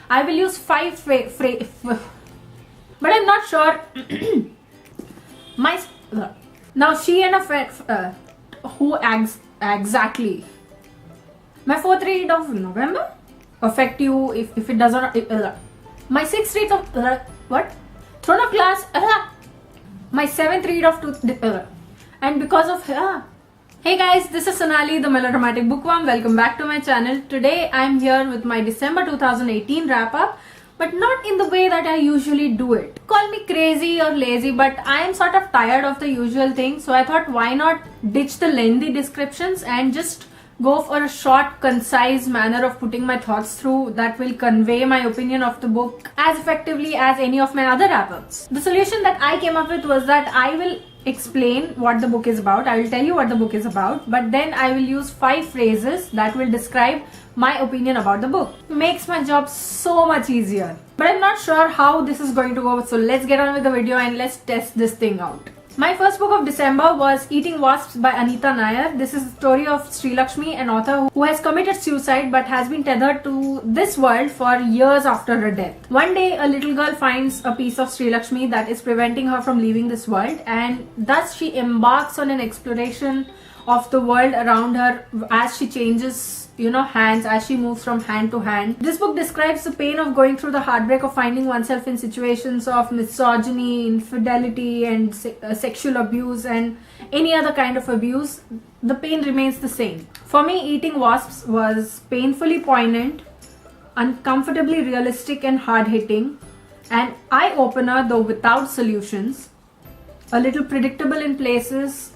I will use 5 but I'm not sure. Now she and a friend who exactly. My 4th read of November affect you if it doesn't. My 6th read of what? Throne of Glass. My 7th read of and because of Hey guys, this is Sonali, the Melodramatic Bookworm. Welcome back to my channel. Today I'm here with my December 2018 wrap up, but not in the way that I usually do it. Call me crazy or lazy, but I am sort of tired of the usual thing, so I thought why not ditch the lengthy descriptions and just go for a short, concise manner of putting my thoughts through that will convey my opinion of the book as effectively as any of my other wrap-ups. The solution that I came up with was that I will explain what the book is about. I will tell you what the book is about, but then I will use 5 phrases that will describe my opinion about the book. It makes my job so much easier. But I'm not sure how this is going to go, so let's get on with the video and let's test this thing out. My first book of December was Eating Wasps by Anita Nair. This is the story of Sri Lakshmi, an author who has committed suicide but has been tethered to this world for years after her death. One day, a little girl finds a piece of Sri Lakshmi that is preventing her from leaving this world, and thus she embarks on an exploration of the world around her as she changes hands, as she moves from hand to hand. This book describes the pain of going through the heartbreak of finding oneself in situations of misogyny, infidelity, and sexual abuse and any other kind of abuse. The pain remains the same. For me, Eating Wasps was painfully poignant, uncomfortably realistic and hard-hitting, an eye-opener though without solutions, a little predictable in places,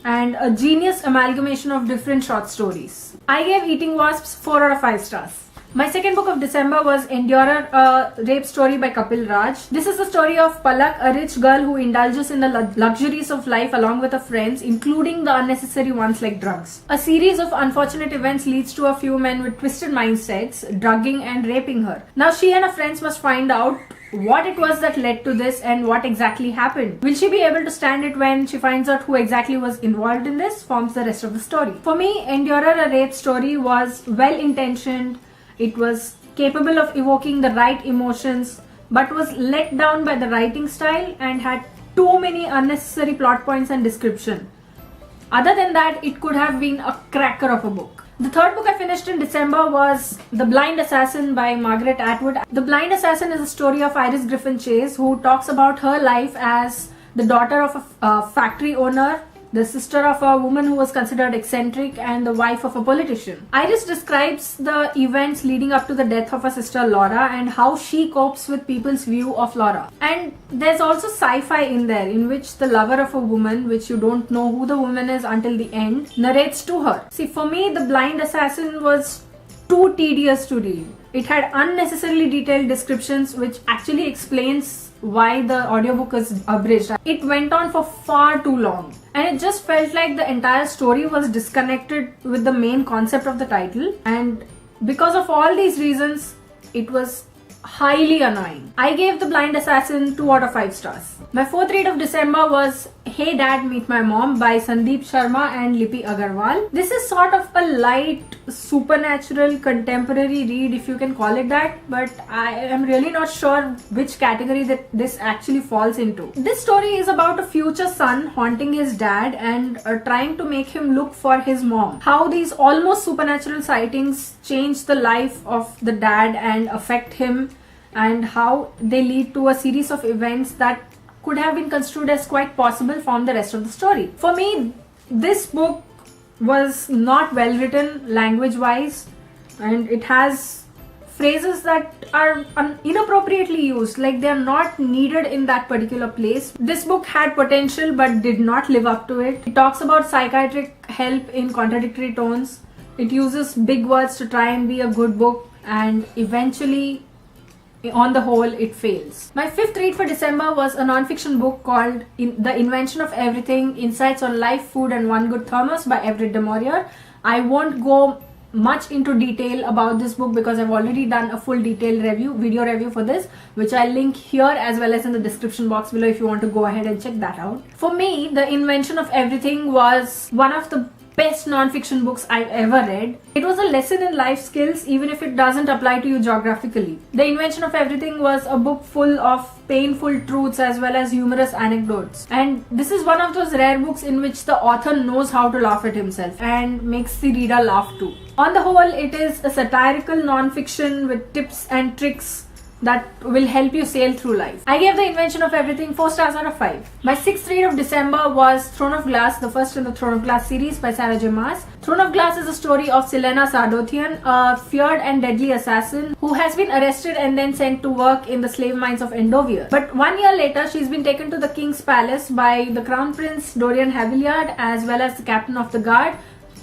and a genius amalgamation of different short stories. I gave Eating Wasps 4 out of 5 stars. My second book of December was Endurer, a rape story by Kapil Raj. This is the story of Palak, a rich girl who indulges in the luxuries of life along with her friends, including the unnecessary ones like drugs. A series of unfortunate events leads to a few men with twisted mindsets drugging and raping her. Now she and her friends must find out what it was that led to this and what exactly happened. Will she be able to stand it when she finds out who exactly was involved in this? Forms the rest of the story. For me, Endurer, a rape story was well intentioned. It was capable of evoking the right emotions, but was let down by the writing style and had too many unnecessary plot points and description. Other than that, it could have been a cracker of a book. The third book I finished in December was The Blind Assassin by Margaret Atwood. The Blind Assassin is a story of Iris Griffin Chase, who talks about her life as the daughter of a factory owner, the sister of a woman who was considered eccentric, and the wife of a politician. Iris describes the events leading up to the death of her sister Laura and how she copes with people's view of Laura. And there's also sci-fi in there, in which the lover of a woman, which you don't know who the woman is until the end, narrates to her. See, for me, The Blind Assassin was too tedious to read. It had unnecessarily detailed descriptions, which actually explains why the audiobook is abridged. It went on for far too long, and it just felt like the entire story was disconnected with the main concept of the title, and because of all these reasons, it was highly annoying. I gave The Blind Assassin 2 out of 5 stars. My 4th read of December was Hey Dad, Meet My Mom by Sandeep Sharma and Lipi Agarwal. This is sort of a light, supernatural, contemporary read, if you can call it that, but I am really not sure which category that this actually falls into. This story is about a future son haunting his dad and trying to make him look for his mom. How these almost supernatural sightings change the life of the dad and affect him, and how they lead to a series of events that could have been construed as quite possible form the rest of the story. For me, this book was not well written language wise, and it has phrases that are inappropriately used, like they are not needed in that particular place. This book had potential but did not live up to it. It talks about psychiatric help in contradictory tones. It uses big words to try and be a good book, and eventually, on the whole, it fails. My 5th read for December was a non-fiction book called The Invention of Everything, Insights on Life, Food and One Good Thermos by Everett de Maurier. I won't go much into detail about this book because I've already done a full detailed video review for this, which I'll link here as well as in the description box below if you want to go ahead and check that out. For me, The Invention of Everything was one of the best non-fiction books I've ever read. It was a lesson in life skills even if it doesn't apply to you geographically. The Invention of Everything was a book full of painful truths as well as humorous anecdotes. And this is one of those rare books in which the author knows how to laugh at himself and makes the reader laugh too. On the whole, it is a satirical non-fiction with tips and tricks that will help you sail through life. I gave The Invention of Everything 4 stars out of 5. My 6th read of December was Throne of Glass, the first in the Throne of Glass series by Sarah J. Maas. Throne of Glass is a story of Selena Sardothian, a feared and deadly assassin who has been arrested and then sent to work in the slave mines of Endovia. But 1 year later, she's been taken to the King's Palace by the Crown Prince Dorian Havillard as well as the Captain of the Guard,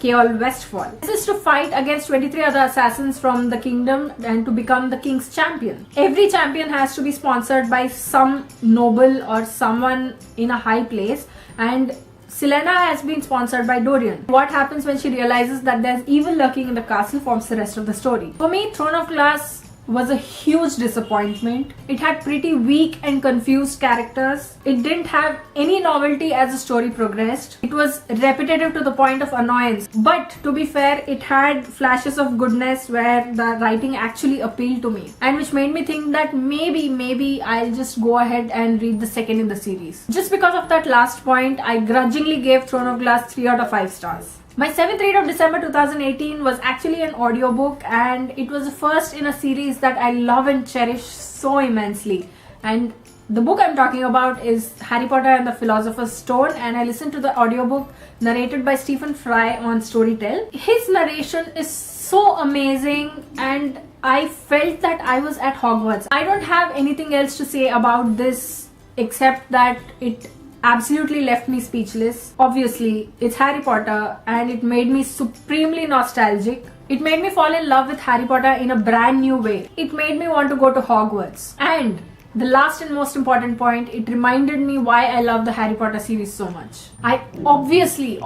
Keol Westfall. This is to fight against 23 other assassins from the kingdom and to become the king's champion. Every champion has to be sponsored by some noble or someone in a high place, and Selena has been sponsored by Dorian. What happens when she realizes that there's evil lurking in the castle forms the rest of the story. For me, Throne of Glass was a huge disappointment. It had pretty weak and confused characters. It didn't have any novelty as the story progressed. It was repetitive to the point of annoyance. But to be fair, it had flashes of goodness where the writing actually appealed to me, and which made me think that maybe I'll just go ahead and read the second in the series. Just because of that last point, I grudgingly gave Throne of Glass 3 out of 5 stars. My 7th read of December 2018 was actually an audiobook, and it was the first in a series that I love and cherish so immensely. And the book I'm talking about is Harry Potter and the Philosopher's Stone, and I listened to the audiobook narrated by Stephen Fry on Storytel. His narration is so amazing and I felt that I was at Hogwarts. I don't have anything else to say about this except that it absolutely left me speechless. Obviously, it's Harry Potter and it made me supremely nostalgic. It made me fall in love with Harry Potter in a brand new way. It made me want to go to Hogwarts. And the last and most important point, it reminded me why I love the Harry Potter series so much. I obviously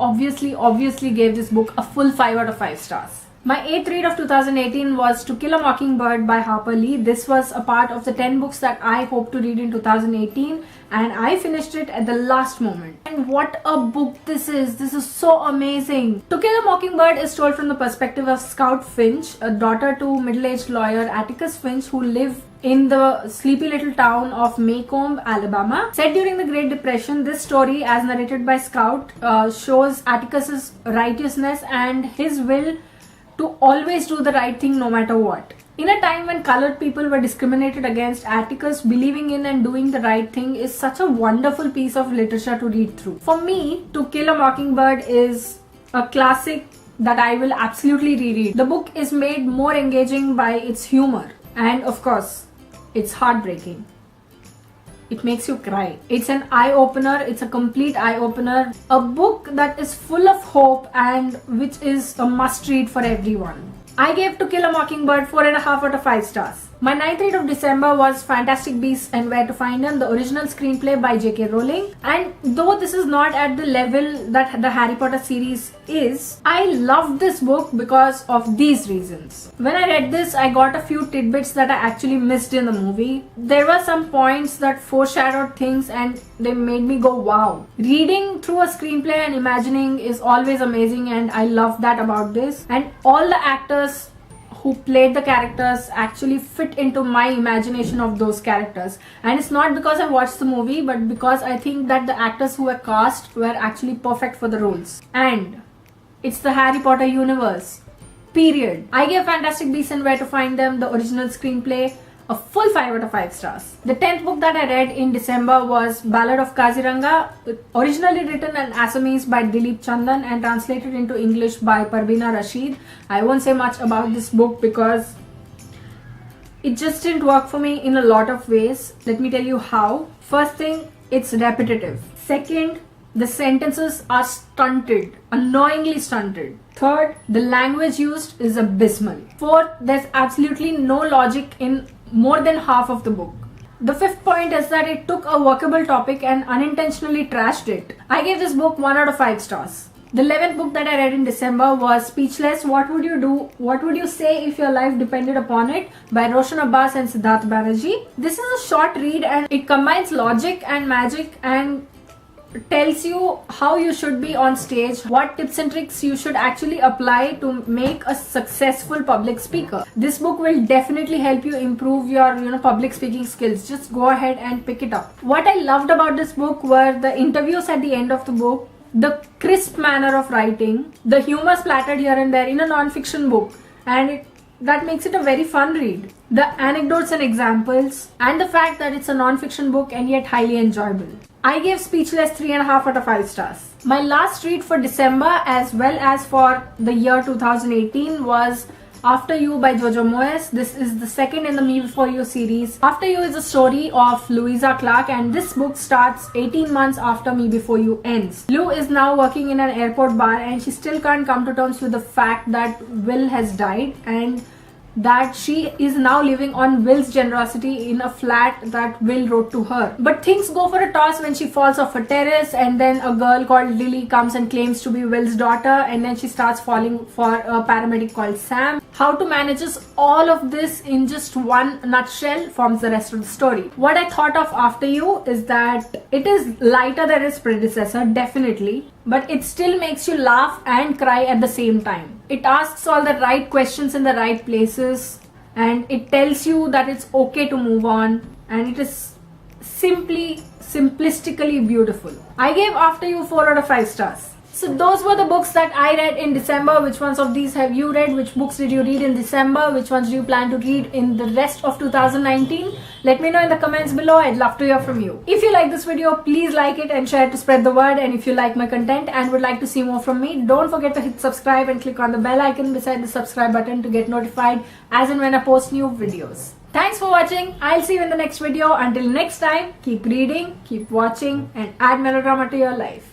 gave this book a full 5 out of 5 stars. My 8th read of 2018 was To Kill a Mockingbird by Harper Lee. This was a part of the 10 books that I hope to read in 2018, and I finished it at the last moment. And what a book this is! This is so amazing! To Kill a Mockingbird is told from the perspective of Scout Finch, a daughter to middle-aged lawyer Atticus Finch, who live in the sleepy little town of Maycomb, Alabama. Set during the Great Depression, this story, as narrated by Scout, shows Atticus's righteousness and his will to always do the right thing no matter what. In a time when colored people were discriminated against, Atticus believing in and doing the right thing is such a wonderful piece of literature to read through. For me, To Kill a Mockingbird is a classic that I will absolutely reread. The book is made more engaging by its humor, and of course, it's heartbreaking. It makes you cry. It's an eye-opener. It's a complete eye-opener. A book that is full of hope and which is a must-read for everyone. I gave To Kill a Mockingbird 4.5 out of 5 stars. My 9th read of December was Fantastic Beasts and Where to Find Them, the original screenplay by J.K. Rowling. And though this is not at the level that the Harry Potter series is, I loved this book because of these reasons. When I read this, I got a few tidbits that I actually missed in the movie. There were some points that foreshadowed things and they made me go wow. Reading through a screenplay and imagining is always amazing, and I love that about this. And all the actors who played the characters actually fit into my imagination of those characters. And it's not because I watched the movie, but because I think that the actors who were cast were actually perfect for the roles. And it's the Harry Potter universe. Period. I gave Fantastic Beasts and Where to Find Them, the original screenplay, a full 5 out of 5 stars. The 10th book that I read in December was Ballad of Kaziranga, originally written in Assamese by Dilip Chandan and translated into English by Parvina Rashid. I won't say much about this book because it just didn't work for me in a lot of ways. Let me tell you how. First thing, it's repetitive. Second, the sentences are stunted, annoyingly stunted. Third, the language used is abysmal. Fourth, there's absolutely no logic in more than half of the book. The fifth point is that it took a workable topic and unintentionally trashed it. I gave this book 1 out of 5 stars. The 11th book that I read in December was Speechless, What Would You Do? What Would You Say If Your Life Depended Upon It by Roshan Abbas and Siddharth Banerjee. This is a short read and it combines logic and magic, and tells you how you should be on stage, what tips and tricks you should actually apply to make a successful public speaker. This book will definitely help you improve your public speaking skills. Just go ahead and pick it up. What I loved about this book were the interviews at the end of the book, the crisp manner of writing, the humor splattered here and there in a non-fiction book, and that makes it a very fun read. The anecdotes and examples, and the fact that it's a non-fiction book and yet highly enjoyable. I gave Speechless 3.5 out of 5 stars. My last read for December as well as for the year 2018 was After You by Jojo Moyes. This is the second in the Me Before You series. After You is a story of Louisa Clark, and this book starts 18 months after Me Before You ends. Lou is now working in an airport bar and she still can't come to terms with the fact that Will has died and that she is now living on Will's generosity in a flat that Will wrote to her. But things go for a toss when she falls off a terrace, and then a girl called Lily comes and claims to be Will's daughter, and then she starts falling for a paramedic called Sam. How to manages all of this in just one nutshell forms the rest of the story. What I thought of After You is that it is lighter than its predecessor, definitely, but it still makes you laugh and cry at the same time. It asks all the right questions in the right places, and it tells you that it's okay to move on, and it is simplistically beautiful. I gave After You 4 out of 5 stars. So those were the books that I read in December. Which ones of these have you read? Which books did you read in December? Which ones do you plan to read in the rest of 2019? Let me know in the comments below. I'd love to hear from you. If you like this video, please like it and share to spread the word. And if you like my content and would like to see more from me, don't forget to hit subscribe and click on the bell icon beside the subscribe button to get notified as and when I post new videos. Thanks for watching. I'll see you in the next video. Until next time, keep reading, keep watching, and add melodrama to your life.